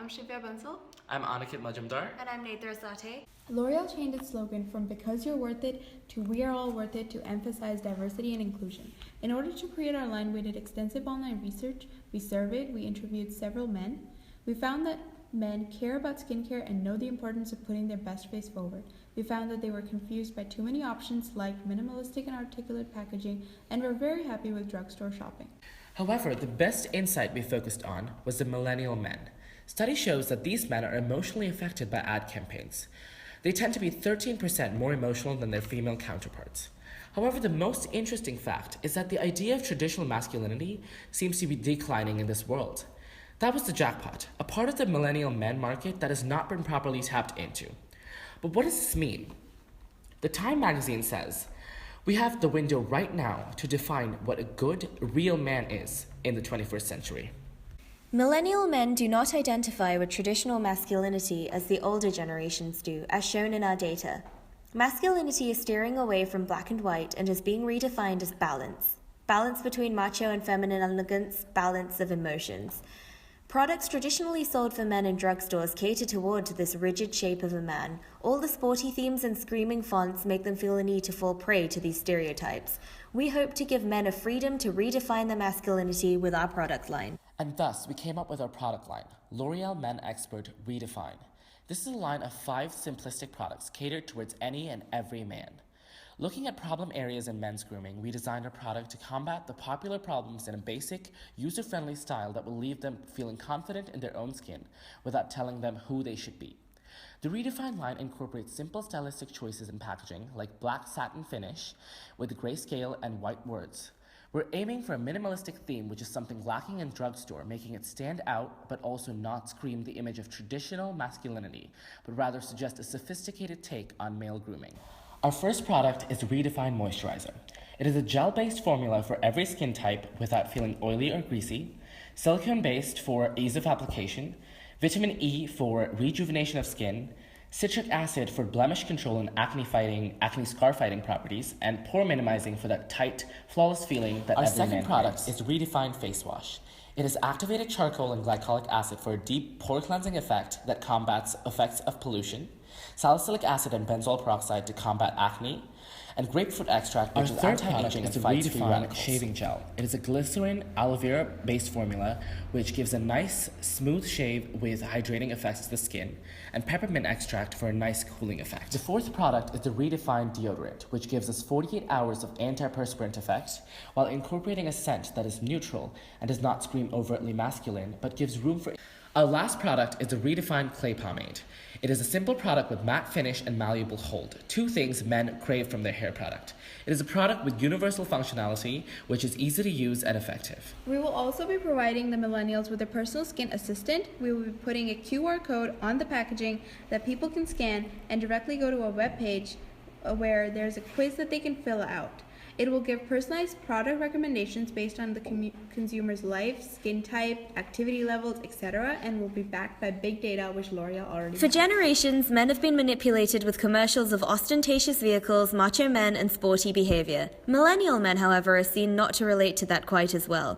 I'm Shivya Bansal. I'm Aniket Majumdar. And I'm Netra Sate. L'Oreal changed its slogan from "Because you're worth it" to "We are all worth it" to emphasize diversity and inclusion. In order to create our line, we did extensive online research, we surveyed, we interviewed several men. We found that men care about skincare and know the importance of putting their best face forward. We found that they were confused by too many options like minimalistic and articulate packaging, and were very happy with drugstore shopping. However, the best insight we focused on was the millennial men. Study shows that these men are emotionally affected by ad campaigns. They tend to be 13% more emotional than their female counterparts. However, the most interesting fact is that the idea of traditional masculinity seems to be declining in this world. That was the jackpot, a part of the millennial men market that has not been properly tapped into. But what does this mean? The Time magazine says, "We have the window right now to define what a good, real man is in the 21st century." Millennial men do not identify with traditional masculinity as the older generations do, as shown in our data. Masculinity is steering away from black and white and is being redefined as balance. Balance between macho and feminine elegance, balance of emotions. Products traditionally sold for men in drugstores cater toward this rigid shape of a man. All the sporty themes and screaming fonts make them feel a need to fall prey to these stereotypes. We hope to give men a freedom to redefine their masculinity with our product line. And thus, we came up with our product line, L'Oreal Men Expert Redefine. This is a line of 5 simplistic products catered towards any and every man. Looking at problem areas in men's grooming, we designed a product to combat the popular problems in a basic, user-friendly style that will leave them feeling confident in their own skin without telling them who they should be. The Redefine line incorporates simple stylistic choices in packaging, like black satin finish with grayscale and white words. We're aiming for a minimalistic theme, which is something lacking in drugstore, making it stand out but also not scream the image of traditional masculinity, but rather suggest a sophisticated take on male grooming. Our first product is Redefine Moisturizer. It is a gel-based formula for every skin type without feeling oily or greasy, silicone-based for ease of application, vitamin E for rejuvenation of skin, citric acid for blemish control and acne scar fighting properties, and pore minimizing for that tight, flawless feeling that every man craves. Our second product is Redefine Face Wash. It is activated charcoal and glycolic acid for a deep pore cleansing effect that combats effects of pollution, salicylic acid and benzoyl peroxide to combat acne, and grapefruit extract, which is anti-aging and fights free radicals. Shaving gel. It is a glycerin aloe vera based formula which gives a nice smooth shave with hydrating effects to the skin, and peppermint extract for a nice cooling effect. The fourth product is the Redefine deodorant, which gives us 48 hours of antiperspirant effect while incorporating a scent that is neutral and does not scream overtly masculine but gives room for. Our last product is the Redefine Clay Pomade. It is a simple product with matte finish and malleable hold, 2 things men crave from their hair product. It is a product with universal functionality, which is easy to use and effective. We will also be providing the millennials with a personal skin assistant. We will be putting a QR code on the packaging that people can scan and directly go to a web page where there's a quiz that they can fill out. It will give personalized product recommendations based on the consumer's life, skin type, activity levels, etc., and will be backed by big data, which L'Oreal already For has. generations, men have been manipulated with commercials of ostentatious vehicles, macho men, and sporty behavior. Millennial men, however, are seen not to relate to that quite as well.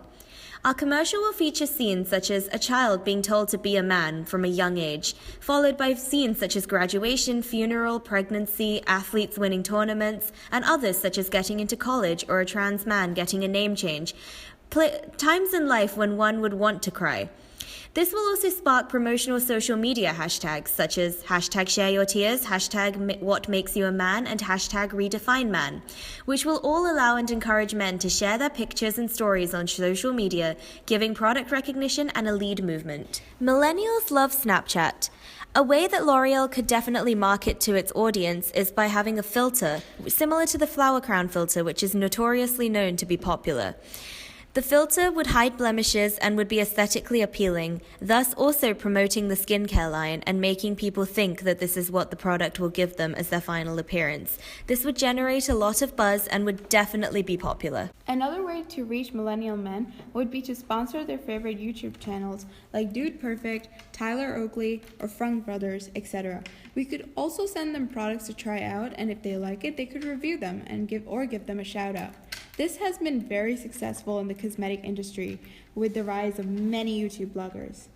Our commercial will feature scenes such as a child being told to be a man from a young age, followed by scenes such as graduation, funeral, pregnancy, athletes winning tournaments, and others such as getting into college or a trans man getting a name change. Times in life when one would want to cry. This will also spark promotional social media hashtags such as #ShareYourTears, #WhatMakesYouAman, and #RedefineMan, which will all allow and encourage men to share their pictures and stories on social media, giving product recognition and a lead movement. Millennials love Snapchat. A way that L'Oreal could definitely market to its audience is by having a filter, similar to the flower crown filter, which is notoriously known to be popular. The filter would hide blemishes and would be aesthetically appealing, thus also promoting the skincare line and making people think that this is what the product will give them as their final appearance. This would generate a lot of buzz and would definitely be popular. Another way to reach millennial men would be to sponsor their favorite YouTube channels like Dude Perfect, Tyler Oakley, or Funk Brothers, etc. We could also send them products to try out, and if they like it, they could review them and give them a shout out. This has been very successful in the cosmetic industry with the rise of many YouTube bloggers.